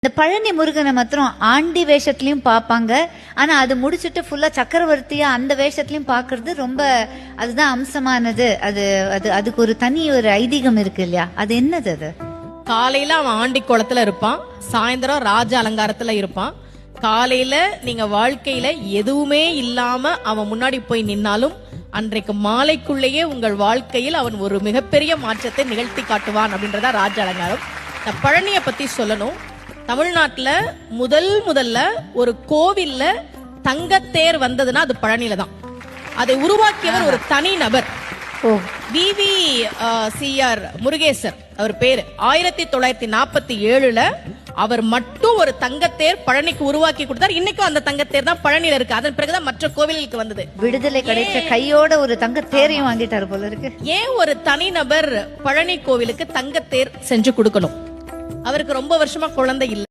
இந்த பழனி முருகனை மாத்திரம் ஆண்டி வேஷத்துலயும் பாப்பாங்க. ஆனா அது முடிச்சுட்டு ஃபுல்லா சக்கரவர்த்தியா அந்த வேஷத்துலயும் பாக்குறது ரொம்ப அதுதான் அம்சமானது. அது அது அதுக்கு ஒரு தனி ஒரு ஐதீகம் இருக்கு இல்லையா? அது என்னது? அது காலையில அவன் ஆண்டி குளத்துல இருப்பான், சாயந்தரம் ராஜ அலங்காரத்துல இருப்பான். காலையில நீங்க வாழ்க்கையில எதுவுமே இல்லாம அவன் முன்னாடி போய் நின்னாலும் அன்றைக்கு மாலைக்குள்ளேயே உங்கள் வாழ்க்கையில் அவன் ஒரு மிகப்பெரிய மாற்றத்தை நிகழ்த்தி காட்டுவான் அப்படின்றதா ராஜ அலங்காரம். இந்த பழனிய பத்தி சொல்லணும். தமிழ்நாட்டுல முதல்ல ஒரு கோவில்ல தங்கத்தேர் வந்ததுன்னா அது பழனியில தான். அதை உருவாக்கியவர் ஒரு தனி நபர். VVCR முருகேசர் அவர் பேரு. 1947 அவர் மட்டும் ஒரு தங்கத்தேர் பழனிக்கு உருவாக்கி கொடுத்தார். இன்னைக்கும் அந்த தங்கத்தேர் தான் பழனியில இருக்கு. அதன் பிறகுதான் மற்ற கோவிலுக்கு வந்தது. விடுதலை கிடைச்ச கையோட ஒரு தங்கத்தேரையும் வாங்கிட்டாரு போல இருக்கு. ஏன் ஒரு தனி நபர் பழனி கோவிலுக்கு தங்கத்தேர் செஞ்சு கொடுக்கணும்? அவருக்கு ரொம்ப வருஷமா குழந்தை இல்லை.